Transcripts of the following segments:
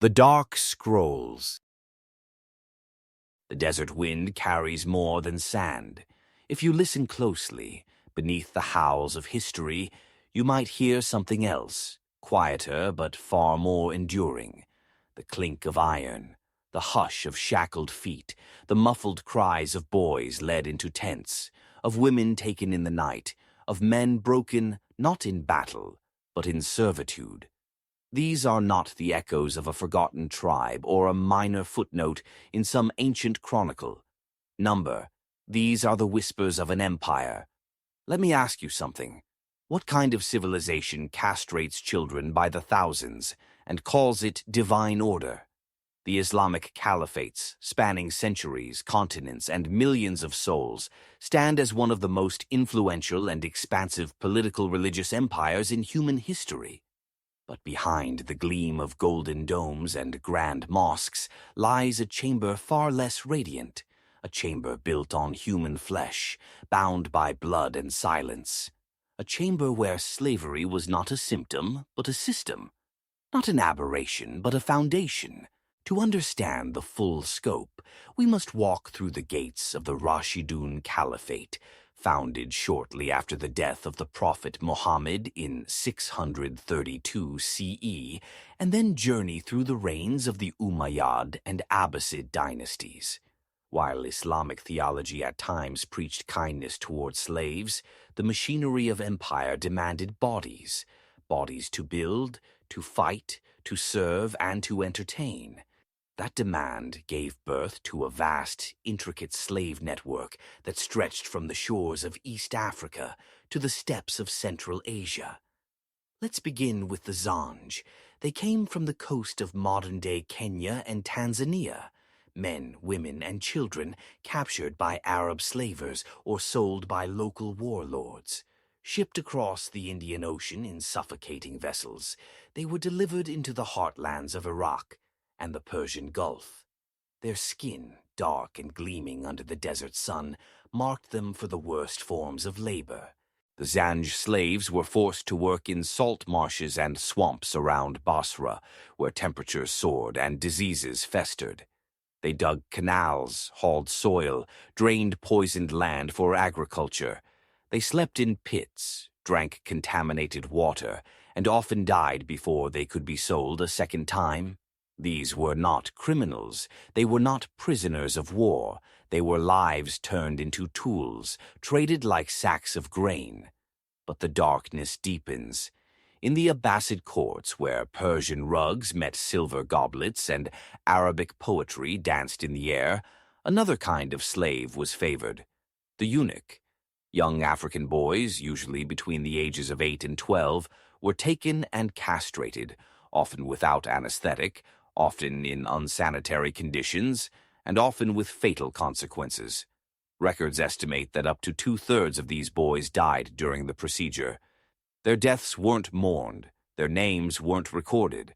The Dark Scrolls. The desert wind carries more than sand. If you listen closely, beneath the howls of history, you might hear something else, quieter but far more enduring. The clink of iron, the hush of shackled feet, the muffled cries of boys led into tents, of women taken in the night, of men broken not in battle, but in servitude. These are not the echoes of a forgotten tribe or a minor footnote in some ancient chronicle. These are the whispers of an empire. Let me ask you something. What kind of civilization castrates children by the thousands and calls it divine order? The Islamic Caliphates, spanning centuries, continents, and millions of souls, stand as one of the most influential and expansive political religious empires in human history. But behind the gleam of golden domes and grand mosques lies a chamber far less radiant, a chamber built on human flesh, bound by blood and silence, a chamber where slavery was not a symptom, but a system, not an aberration, but a foundation. To understand the full scope, we must walk through the gates of the Rashidun Caliphate, founded shortly after the death of the Prophet Muhammad in 632 CE, and then journey through the reigns of the Umayyad and Abbasid dynasties. While Islamic theology at times preached kindness toward slaves, the machinery of empire demanded bodies to build, to fight, to serve, and to entertain. That demand gave birth to a vast, intricate slave network that stretched from the shores of East Africa to the steppes of Central Asia. Let's begin with the Zanj. They came from the coast of modern-day Kenya and Tanzania. Men, women, and children captured by Arab slavers or sold by local warlords. Shipped across the Indian Ocean in suffocating vessels, they were delivered into the heartlands of Iraq and the Persian Gulf. Their skin, dark and gleaming under the desert sun, marked them for the worst forms of labor. The Zanj slaves were forced to work in salt marshes and swamps around Basra, where temperatures soared and diseases festered. They dug canals, hauled soil, drained poisoned land for agriculture. They slept in pits, drank contaminated water, and often died before they could be sold a second time. These were not criminals. They were not prisoners of war. They were lives turned into tools, traded like sacks of grain. But the darkness deepens. In the Abbasid courts, where Persian rugs met silver goblets and Arabic poetry danced in the air, another kind of slave was favored: the eunuch. Young African boys, usually between the ages of 8 and 12, were taken and castrated, often without anesthetic, often in unsanitary conditions, and often with fatal consequences. Records estimate that up to 2/3 of these boys died during the procedure. Their deaths weren't mourned, their names weren't recorded.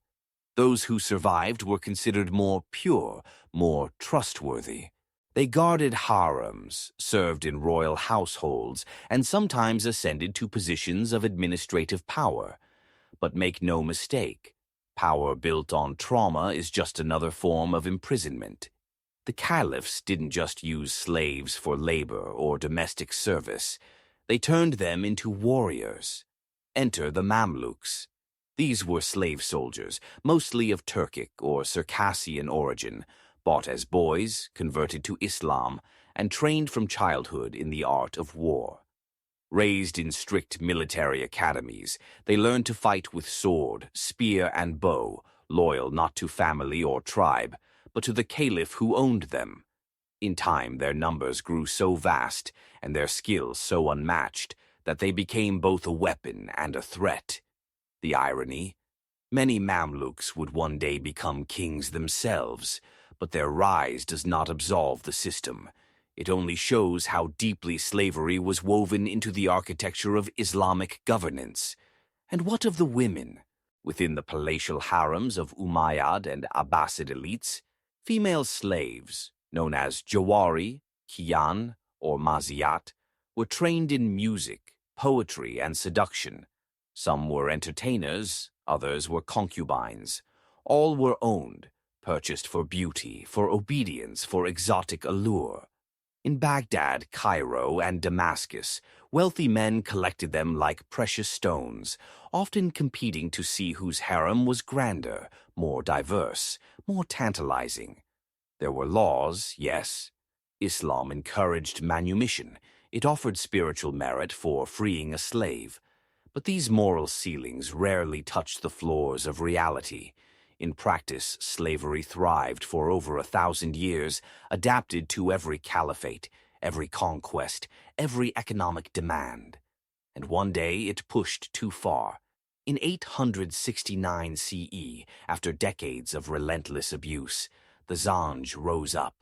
Those who survived were considered more pure, more trustworthy. They guarded harems, served in royal households, and sometimes ascended to positions of administrative power. But make no mistake, power built on trauma is just another form of imprisonment. The caliphs didn't just use slaves for labor or domestic service. They turned them into warriors. Enter the Mamluks. These were slave soldiers, mostly of Turkic or Circassian origin, bought as boys, converted to Islam, and trained from childhood in the art of war. Raised in strict military academies, they learned to fight with sword, spear, and bow, loyal not to family or tribe, but to the caliph who owned them. In time, their numbers grew so vast, and their skills so unmatched, that they became both a weapon and a threat. The irony? Many Mamluks would one day become kings themselves, but their rise does not absolve the system. It only shows how deeply slavery was woven into the architecture of Islamic governance. And what of the women? Within the palatial harems of Umayyad and Abbasid elites, female slaves, known as Jawari, Kiyan, or Maziyat, were trained in music, poetry, and seduction. Some were entertainers, others were concubines. All were owned, purchased for beauty, for obedience, for exotic allure. In Baghdad, Cairo, and Damascus, wealthy men collected them like precious stones, often competing to see whose harem was grander, more diverse, more tantalizing. There were laws, yes. Islam encouraged manumission. It offered spiritual merit for freeing a slave. But these moral ceilings rarely touched the floors of reality. In practice, slavery thrived for over 1,000 years, adapted to every caliphate, every conquest, every economic demand. And one day it pushed too far. In 869 CE, after decades of relentless abuse, the Zanj rose up.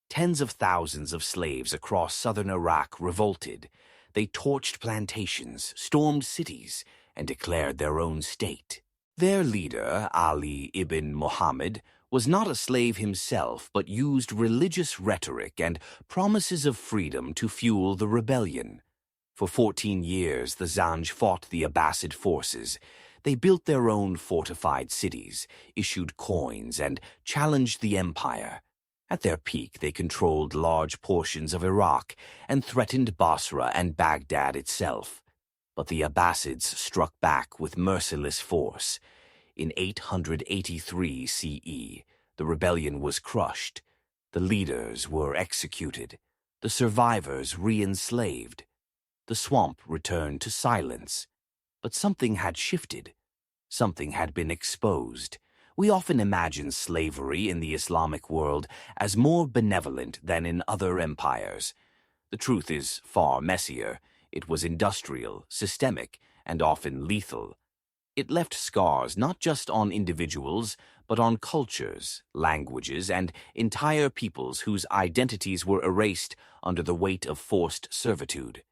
Tens of thousands of slaves across southern Iraq revolted. They torched plantations, stormed cities, and declared their own state. Their leader, Ali ibn Muhammad, was not a slave himself, but used religious rhetoric and promises of freedom to fuel the rebellion. For 14 years, the Zanj fought the Abbasid forces. They built their own fortified cities, issued coins, and challenged the empire. At their peak, they controlled large portions of Iraq and threatened Basra and Baghdad itself. But the Abbasids struck back with merciless force. In 883 CE, the rebellion was crushed. The leaders were executed. The survivors re-enslaved. The swamp returned to silence. But something had shifted. Something had been exposed. We often imagine slavery in the Islamic world as more benevolent than in other empires. The truth is far messier. It was industrial, systemic, and often lethal. It left scars not just on individuals, but on cultures, languages, and entire peoples whose identities were erased under the weight of forced servitude.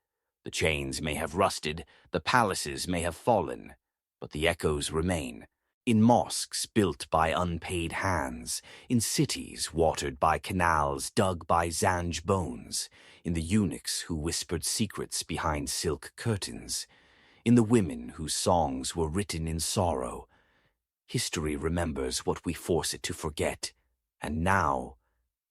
The chains may have rusted, the palaces may have fallen, but the echoes remain. In mosques built by unpaid hands, in cities watered by canals dug by Zanj bones, in the eunuchs who whispered secrets behind silk curtains, in the women whose songs were written in sorrow. History remembers what we force it to forget, and now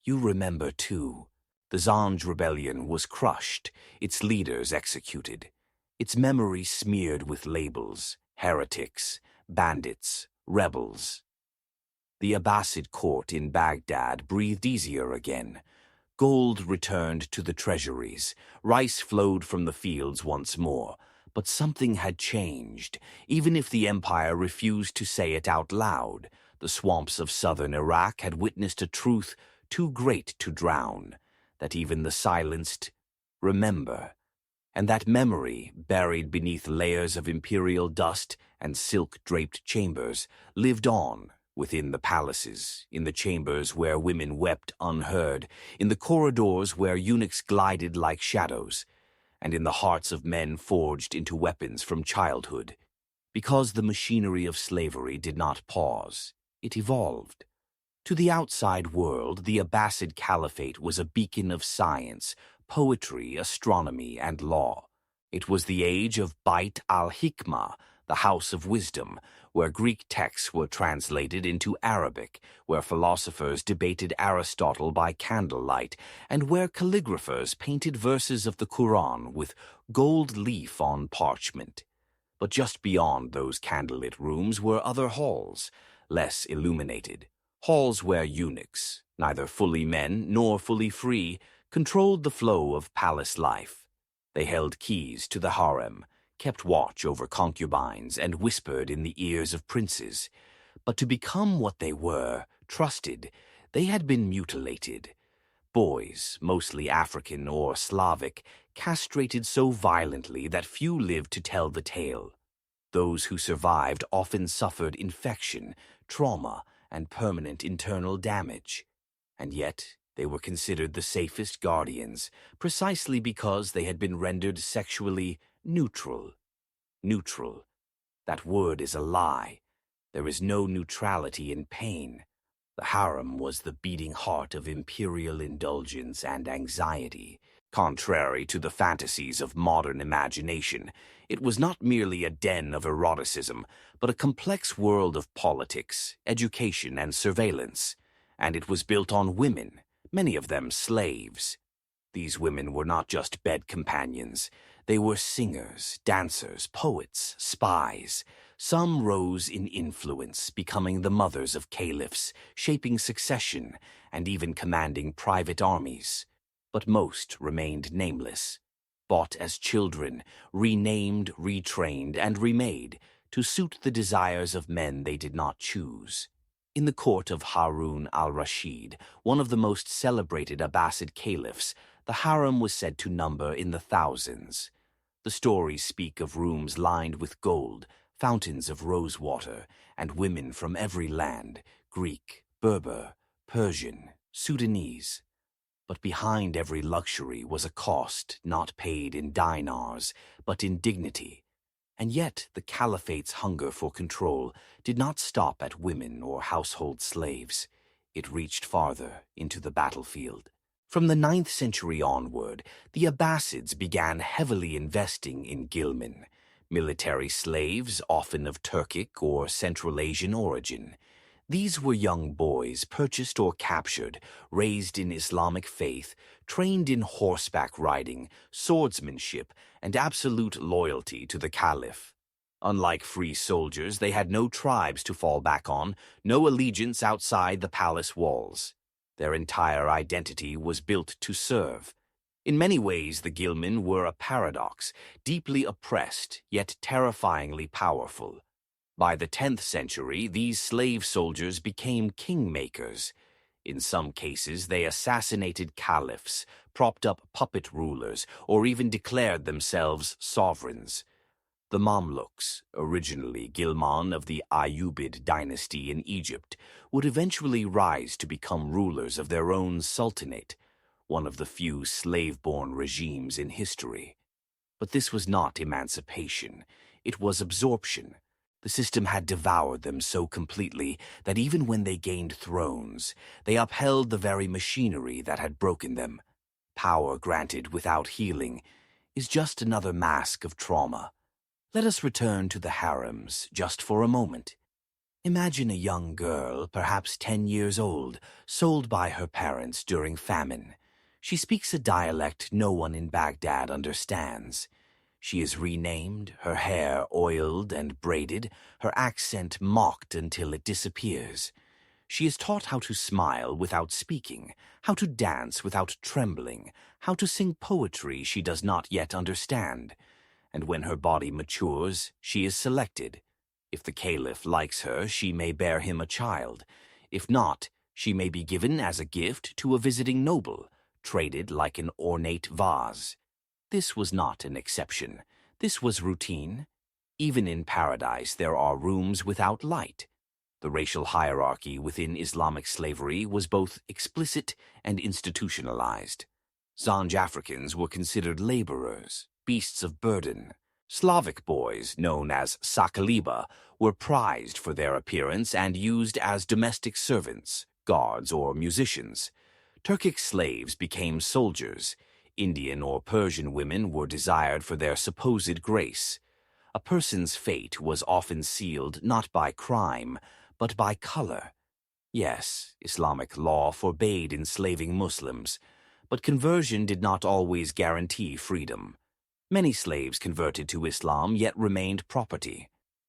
you remember too. The Zanj rebellion was crushed, its leaders executed, its memory smeared with labels: heretics, bandits, rebels. The Abbasid court in Baghdad breathed easier again. Gold returned to the treasuries, rice flowed from the fields once more, but something had changed. Even if the empire refused to say it out loud, the swamps of southern Iraq had witnessed a truth too great to drown, that even the silenced remember. And that memory, buried beneath layers of imperial dust and silk-draped chambers, lived on within the palaces, in the chambers where women wept unheard, in the corridors where eunuchs glided like shadows, and in the hearts of men forged into weapons from childhood. Because the machinery of slavery did not pause, it evolved. To the outside world, the Abbasid Caliphate was a beacon of science, poetry, astronomy, and law. It was the age of Bait al-Hikmah, the House of Wisdom, where Greek texts were translated into Arabic, where philosophers debated Aristotle by candlelight, and where calligraphers painted verses of the Quran with gold leaf on parchment. But just beyond those candlelit rooms were other halls, less illuminated. Halls where eunuchs, neither fully men nor fully free, controlled the flow of palace life. They held keys to the harem, kept watch over concubines, and whispered in the ears of princes. But to become what they were, trusted, they had been mutilated. Boys, mostly African or Slavic, castrated so violently that few lived to tell the tale. Those who survived often suffered infection, trauma, and permanent internal damage. And yet, they were considered the safest guardians, precisely because they had been rendered sexually neutral. Neutral. That word is a lie. There is no neutrality in pain. The harem was the beating heart of imperial indulgence and anxiety. Contrary to the fantasies of modern imagination, it was not merely a den of eroticism, but a complex world of politics, education, and surveillance. And it was built on women, many of them slaves. These women were not just bed companions. They were singers, dancers, poets, spies. Some rose in influence, becoming the mothers of caliphs, shaping succession, and even commanding private armies. But most remained nameless, bought as children, renamed, retrained, and remade to suit the desires of men they did not choose. In the court of Harun al-Rashid, one of the most celebrated Abbasid caliphs, the harem was said to number in the thousands. The stories speak of rooms lined with gold, fountains of rosewater, and women from every land, Greek, Berber, Persian, Sudanese. But behind every luxury was a cost not paid in dinars, but in dignity. And yet the caliphate's hunger for control did not stop at women or household slaves. It reached farther into the battlefield. From the 9th century onward, the Abbasids began heavily investing in gilman, military slaves often of Turkic or Central Asian origin. These were young boys purchased or captured, raised in Islamic faith, trained in horseback riding, swordsmanship, and absolute loyalty to the caliph. Unlike free soldiers, they had no tribes to fall back on, no allegiance outside the palace walls. Their entire identity was built to serve. In many ways, the gilman were a paradox, deeply oppressed, yet terrifyingly powerful. By the 10th century, these slave soldiers became kingmakers. In some cases, they assassinated caliphs, propped up puppet rulers, or even declared themselves sovereigns. The Mamluks, originally Gilman of the Ayyubid dynasty in Egypt, would eventually rise to become rulers of their own sultanate, one of the few slave-born regimes in history. But this was not emancipation. It was absorption. The system had devoured them so completely that even when they gained thrones, they upheld the very machinery that had broken them. Power granted without healing is just another mask of trauma. Let us return to the harems just for a moment. Imagine a young girl, perhaps 10 years old, sold by her parents during famine. She speaks a dialect no one in Baghdad understands. She is renamed, her hair oiled and braided, her accent mocked until it disappears. She is taught how to smile without speaking, how to dance without trembling, how to sing poetry she does not yet understand. And when her body matures, she is selected. If the caliph likes her, she may bear him a child. If not, she may be given as a gift to a visiting noble, traded like an ornate vase. This was not an exception. This was routine. Even in paradise, there are rooms without light. The racial hierarchy within Islamic slavery was both explicit and institutionalized. Zanj Africans were considered laborers, beasts of burden. Slavic boys, known as sakaliba, were prized for their appearance and used as domestic servants, guards, or musicians. Turkic slaves became soldiers. Indian or Persian women were desired for their supposed grace. A person's fate was often sealed not by crime, but by color. Yes, Islamic law forbade enslaving Muslims, but conversion did not always guarantee freedom. Many slaves converted to Islam yet remained property.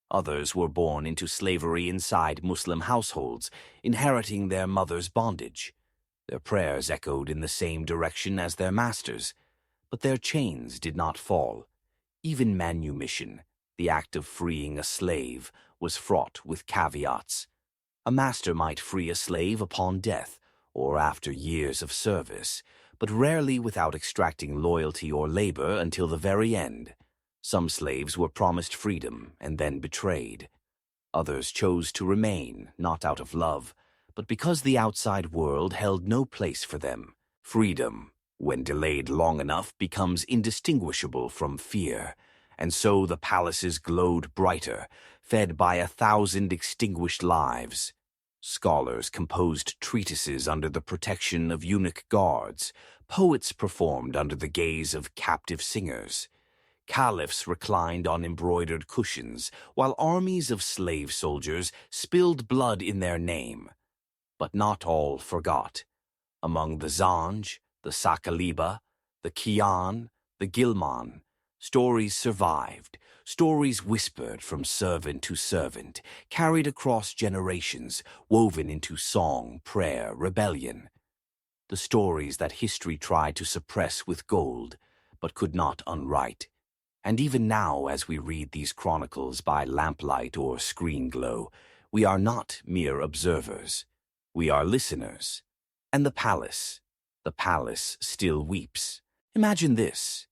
Others were born into slavery inside Muslim households, inheriting their mother's bondage. Their prayers echoed in the same direction as their masters, but their chains did not fall. Even manumission, the act of freeing a slave, was fraught with caveats. A master might free a slave upon death or after years of service, but rarely without extracting loyalty or labor until the very end. Some slaves were promised freedom and then betrayed. Others chose to remain, not out of love, but because the outside world held no place for them. Freedom, when delayed long enough, becomes indistinguishable from fear, and so the palaces glowed brighter, fed by 1,000 extinguished lives. Scholars composed treatises under the protection of eunuch guards. Poets performed under the gaze of captive singers. Caliphs reclined on embroidered cushions, while armies of slave soldiers spilled blood in their name. But not all forgot. Among the Zanj, the Sakaliba, the Kian, the Gilman, stories survived, stories whispered from servant to servant, carried across generations, woven into song, prayer, rebellion. The stories that history tried to suppress with gold, but could not unwrite. And even now, as we read these chronicles by lamplight or screen glow, we are not mere observers. We are listeners. And the palace still weeps. Imagine this.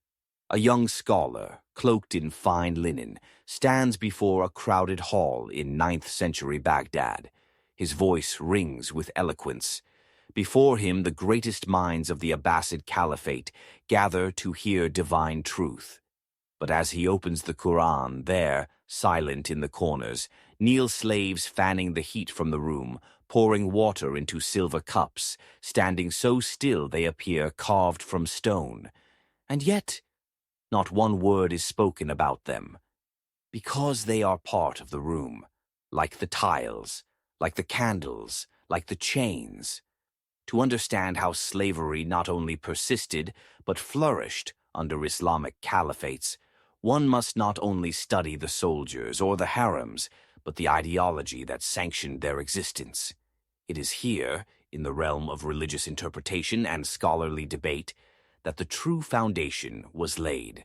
A young scholar, cloaked in fine linen, stands before a crowded hall in 9th century Baghdad. His voice rings with eloquence. Before him, the greatest minds of the Abbasid Caliphate gather to hear divine truth. But as he opens the Quran, there, silent in the corners, kneel slaves fanning the heat from the room, pouring water into silver cups, standing so still they appear carved from stone. And yet, not one word is spoken about them, because they are part of the room, like the tiles, like the candles, like the chains. To understand how slavery not only persisted, but flourished under Islamic Caliphates, one must not only study the soldiers or the Harams, but the ideology that sanctioned their existence. It is here, in the realm of religious interpretation and scholarly debate, that the true foundation was laid.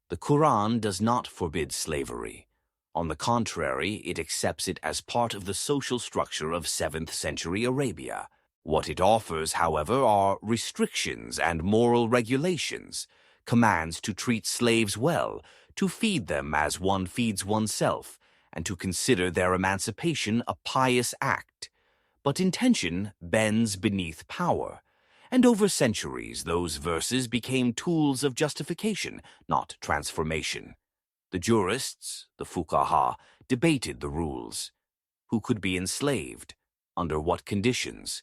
The Quran does not forbid slavery. On the contrary, it accepts it as part of the social structure of 7th century Arabia. What it offers, however, are restrictions and moral regulations, commands to treat slaves well, to feed them as one feeds oneself, and to consider their emancipation a pious act. But intention bends beneath power, and over centuries those verses became tools of justification, not transformation. The jurists, the fuqaha, debated the rules. Who could be enslaved? Under what conditions?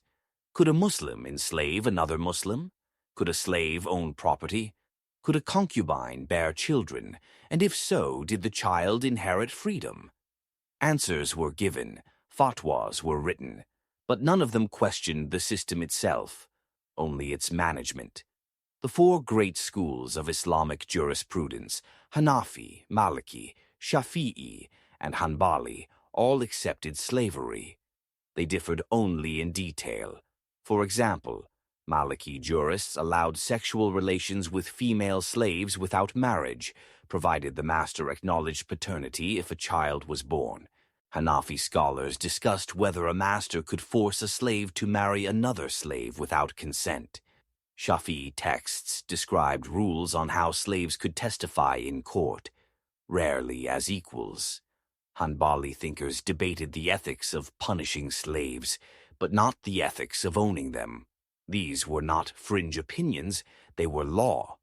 Could a Muslim enslave another Muslim? Could a slave own property? Could a concubine bear children? And if so, did the child inherit freedom? Answers were given, fatwas were written, but none of them questioned the system itself, only its management. The four great schools of Islamic jurisprudence, Hanafi, Maliki, Shafi'i, and Hanbali, all accepted slavery. They differed only in detail. For example, Maliki jurists allowed sexual relations with female slaves without marriage, provided the master acknowledged paternity if a child was born. Hanafi scholars discussed whether a master could force a slave to marry another slave without consent. Shafi'i texts described rules on how slaves could testify in court, rarely as equals. Hanbali thinkers debated the ethics of punishing slaves, but not the ethics of owning them. These were not fringe opinions, they were law.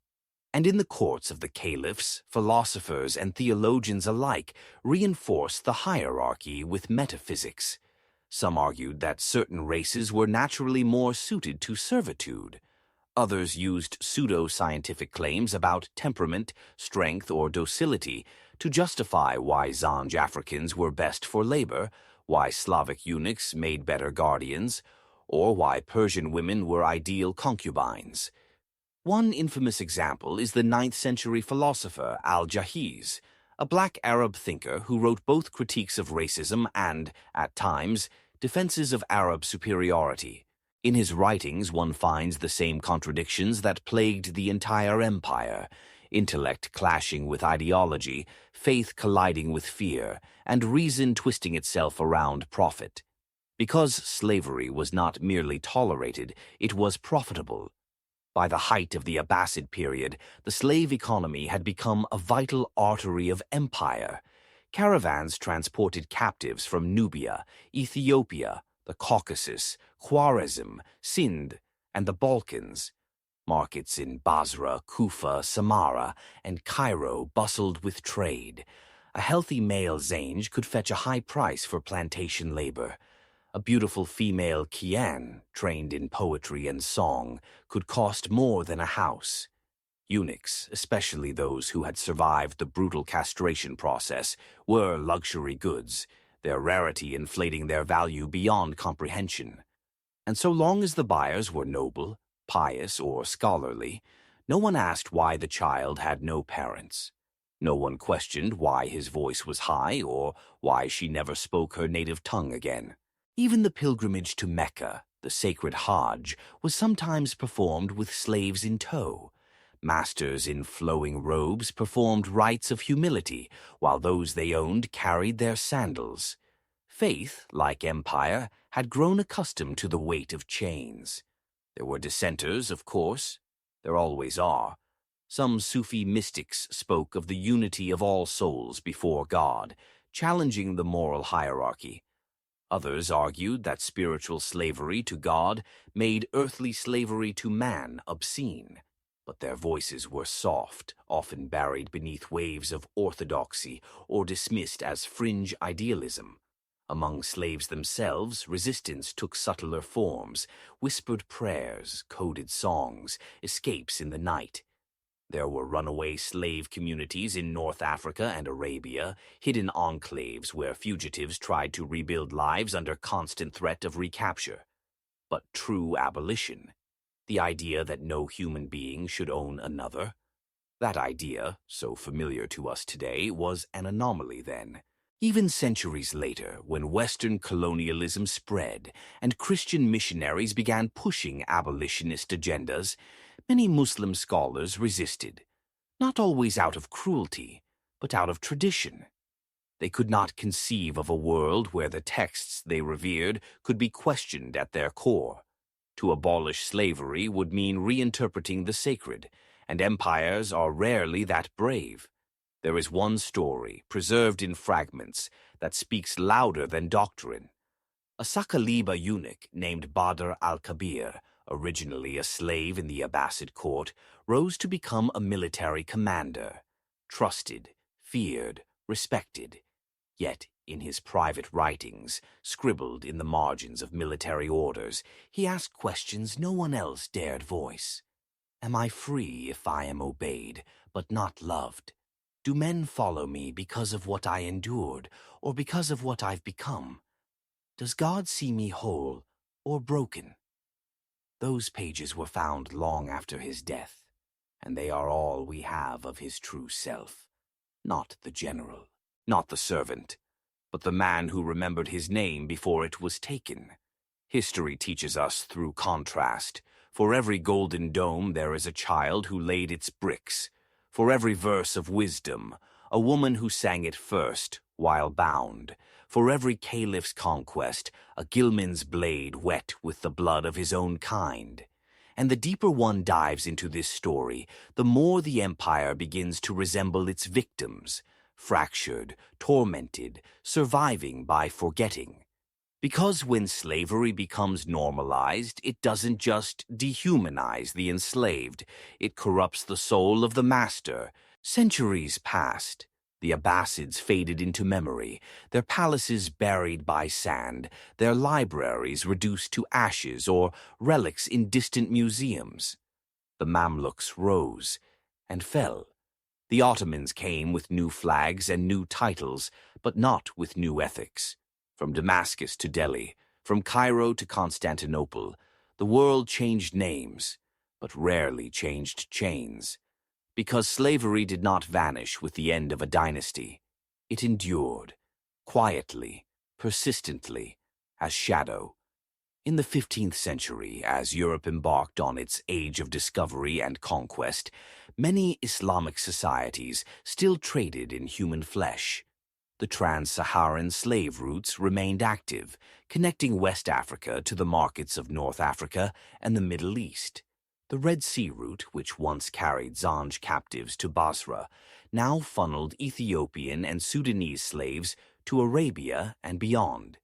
And in the courts of the caliphs, philosophers and theologians alike reinforced the hierarchy with metaphysics. Some argued that certain races were naturally more suited to servitude. Others used pseudo-scientific claims about temperament, strength, or docility to justify why Zanj Africans were best for labor, why Slavic eunuchs made better guardians, or why Persian women were ideal concubines. One infamous example is the 9th century philosopher Al-Jahiz, a black Arab thinker who wrote both critiques of racism and, at times, defenses of Arab superiority. In his writings, one finds the same contradictions that plagued the entire empire: intellect clashing with ideology, faith colliding with fear, and reason twisting itself around profit. Because slavery was not merely tolerated, it was profitable. By the height of the Abbasid period, the slave economy had become a vital artery of empire. Caravans transported captives from Nubia, Ethiopia, the Caucasus, Khwarezm, Sindh, and the Balkans. Markets in Basra, Kufa, Samarra, and Cairo bustled with trade. A healthy male Zanj could fetch a high price for plantation labor. A beautiful female Kian, trained in poetry and song, could cost more than a house. Eunuchs, especially those who had survived the brutal castration process, were luxury goods, their rarity inflating their value beyond comprehension. And so long as the buyers were noble, pious, or scholarly, no one asked why the child had no parents. No one questioned why his voice was high or why she never spoke her native tongue again. Even the pilgrimage to Mecca, the sacred Hajj, was sometimes performed with slaves in tow. Masters in flowing robes performed rites of humility, while those they owned carried their sandals. Faith, like empire, had grown accustomed to the weight of chains. There were dissenters, of course. There always are. Some Sufi mystics spoke of the unity of all souls before God, challenging the moral hierarchy. Others argued that spiritual slavery to God made earthly slavery to man obscene. But their voices were soft, often buried beneath waves of orthodoxy or dismissed as fringe idealism. Among slaves themselves, resistance took subtler forms, whispered prayers, coded songs, escapes in the night. There were runaway slave communities in North Africa and Arabia, hidden enclaves where fugitives tried to rebuild lives under constant threat of recapture. But true abolition, the idea that no human being should own another, that idea, so familiar to us today, was an anomaly then. Even centuries later, when Western colonialism spread and Christian missionaries began pushing abolitionist agendas, many Muslim scholars resisted, not always out of cruelty, but out of tradition. They could not conceive of a world where the texts they revered could be questioned at their core. To abolish slavery would mean reinterpreting the sacred, and empires are rarely that brave. There is one story, preserved in fragments, that speaks louder than doctrine. A Sakaliba eunuch named Badr al-Kabir, originally a slave in the Abbasid court, rose to become a military commander. Trusted, feared, respected. Yet, in his private writings, scribbled in the margins of military orders, he asked questions no one else dared voice. Am I free if I am obeyed, but not loved? Do men follow me because of what I endured, or because of what I've become? Does God see me whole or broken? Those pages were found long after his death, and they are all we have of his true self. Not the general, not the servant, but the man who remembered his name before it was taken. History teaches us through contrast. For every golden dome there is a child who laid its bricks. For every verse of wisdom, a woman who sang it first, while bound. For every caliph's conquest, a Gilman's blade wet with the blood of his own kind. And the deeper one dives into this story, the more the empire begins to resemble its victims, fractured, tormented, surviving by forgetting. Because when slavery becomes normalized, it doesn't just dehumanize the enslaved, it corrupts the soul of the master. Centuries passed. The Abbasids faded into memory, their palaces buried by sand, their libraries reduced to ashes or relics in distant museums. The Mamluks rose and fell. The Ottomans came with new flags and new titles, but not with new ethics. From Damascus to Delhi, from Cairo to Constantinople, the world changed names, but rarely changed chains. Because slavery did not vanish with the end of a dynasty, it endured, quietly, persistently, as shadow. In the 15th century, as Europe embarked on its age of discovery and conquest, many Islamic societies still traded in human flesh. The trans-Saharan slave routes remained active, connecting West Africa to the markets of North Africa and the Middle East. The Red Sea route, which once carried Zanj captives to Basra, now funneled Ethiopian and Sudanese slaves to Arabia and beyond.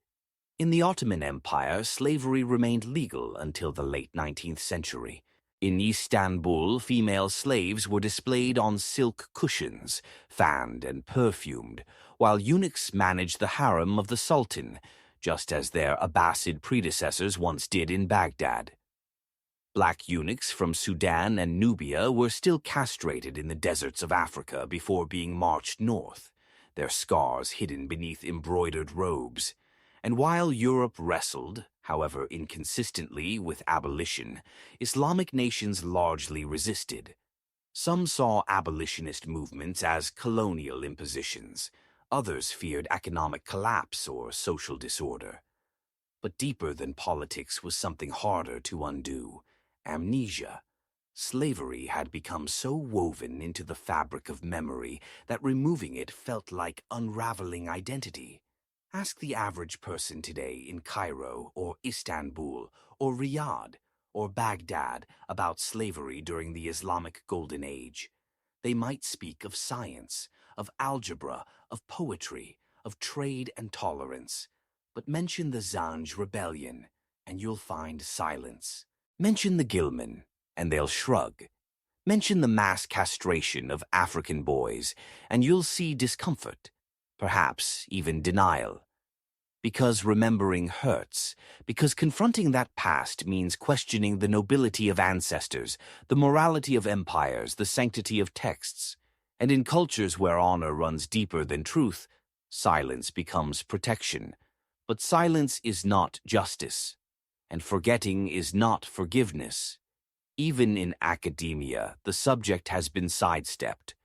In the Ottoman Empire, slavery remained legal until the late 19th century. In Istanbul, female slaves were displayed on silk cushions, fanned and perfumed, while eunuchs managed the harem of the Sultan, just as their Abbasid predecessors once did in Baghdad. Black eunuchs from Sudan and Nubia were still castrated in the deserts of Africa before being marched north, their scars hidden beneath embroidered robes. And while Europe wrestled, however inconsistently, with abolition, Islamic nations largely resisted. Some saw abolitionist movements as colonial impositions. Others feared economic collapse or social disorder. But deeper than politics was something harder to undo: amnesia. Slavery had become so woven into the fabric of memory that removing it felt like unraveling identity. Ask the average person today in Cairo or Istanbul or Riyadh or Baghdad about slavery during the Islamic Golden Age. They might speak of science, of algebra, of poetry, of trade and tolerance. But mention the Zanj rebellion, and you'll find silence. Mention the Gilman, and they'll shrug. Mention the mass castration of African boys, and you'll see discomfort, perhaps even denial. Because remembering hurts, because confronting that past means questioning the nobility of ancestors, the morality of empires, the sanctity of texts. And in cultures where honor runs deeper than truth, silence becomes protection. But silence is not justice, and forgetting is not forgiveness. Even in academia, the subject has been sidestepped.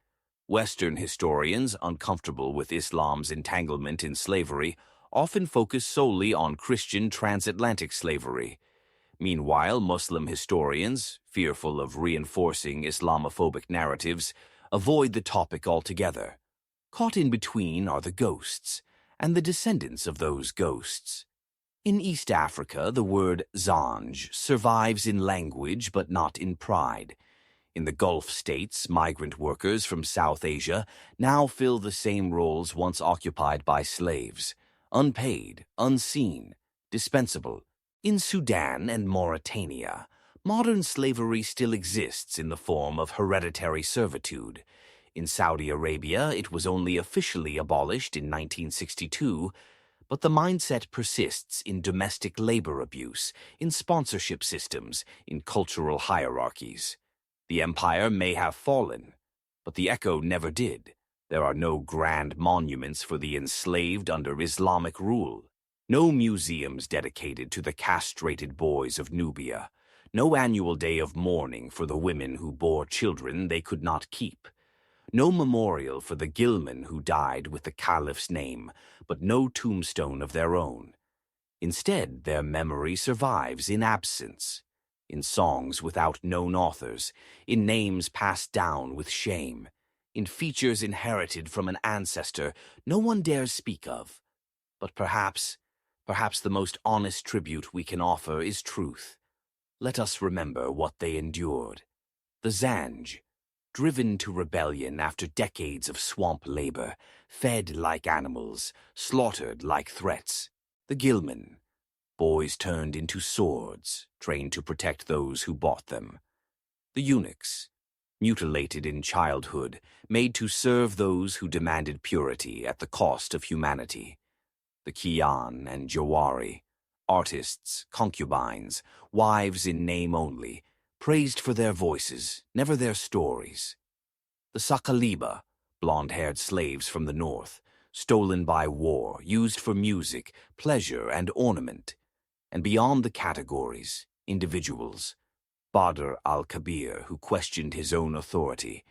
Western historians, uncomfortable with Islam's entanglement in slavery, often focus solely on Christian transatlantic slavery. Meanwhile, Muslim historians, fearful of reinforcing Islamophobic narratives, avoid the topic altogether. Caught in between are the ghosts, and the descendants of those ghosts. In East Africa, the word Zanj survives in language but not in pride. In the Gulf states, migrant workers from South Asia now fill the same roles once occupied by slaves: unpaid, unseen, dispensable. In Sudan and Mauritania, modern slavery still exists in the form of hereditary servitude. In Saudi Arabia, it was only officially abolished in 1962, but the mindset persists in domestic labor abuse, in sponsorship systems, in cultural hierarchies. The empire may have fallen, but the echo never did. There are no grand monuments for the enslaved under Islamic rule, no museums dedicated to the castrated boys of Nubia, no annual day of mourning for the women who bore children they could not keep, no memorial for the Gilman who died with the caliph's name, but no tombstone of their own. Instead, their memory survives in absence, in songs without known authors, in names passed down with shame, in features inherited from an ancestor no one dares speak of. But perhaps the most honest tribute we can offer is truth. Let us remember what they endured. The Zanj, driven to rebellion after decades of swamp labor, fed like animals, slaughtered like threats. The Gilman, boys turned into swords, trained to protect those who bought them. The eunuchs, mutilated in childhood, made to serve those who demanded purity at the cost of humanity. The Kian and Jawari, artists, concubines, wives in name only, praised for their voices, never their stories. The Sakaliba, blonde-haired slaves from the north, stolen by war, used for music, pleasure, and ornament. And beyond the categories, individuals. Badr al-Kabir, who questioned his own authority.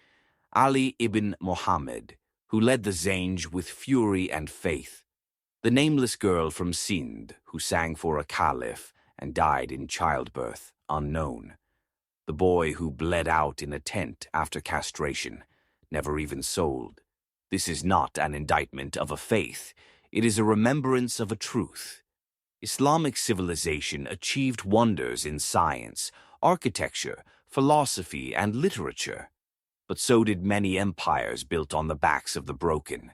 Ali ibn Muhammad, who led the Zanj with fury and faith. The nameless girl from Sindh, who sang for a caliph and died in childbirth, unknown. The boy who bled out in a tent after castration, never even sold. This is not an indictment of a faith. It is a remembrance of a truth. Islamic civilization achieved wonders in science, architecture, philosophy, and literature. But so did many empires built on the backs of the broken.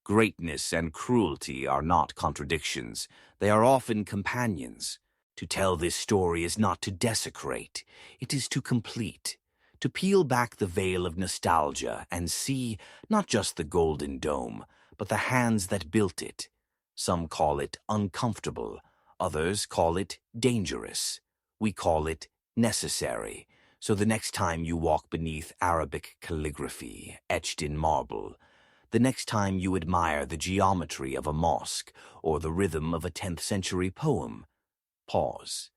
Greatness and cruelty are not contradictions. They are often companions. To tell this story is not to desecrate. It is to complete. To peel back the veil of nostalgia and see not just the golden dome, but the hands that built it. Some call it uncomfortable, others call it dangerous. We call it necessary. So the next time you walk beneath Arabic calligraphy etched in marble, the next time you admire the geometry of a mosque or the rhythm of a 10th century poem, pause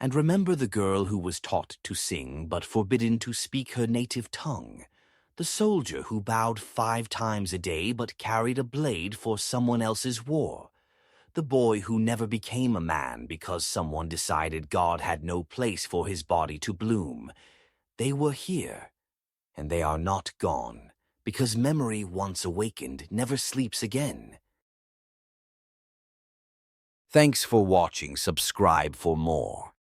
and remember the girl who was taught to sing but forbidden to speak her native tongue, the soldier who bowed 5 times a day but carried a blade for someone else's war, the boy who never became a man because someone decided God had no place for his body to bloom. They were here, and they are not gone, because memory once awakened never sleeps again. Thanks for watching. Subscribe for more.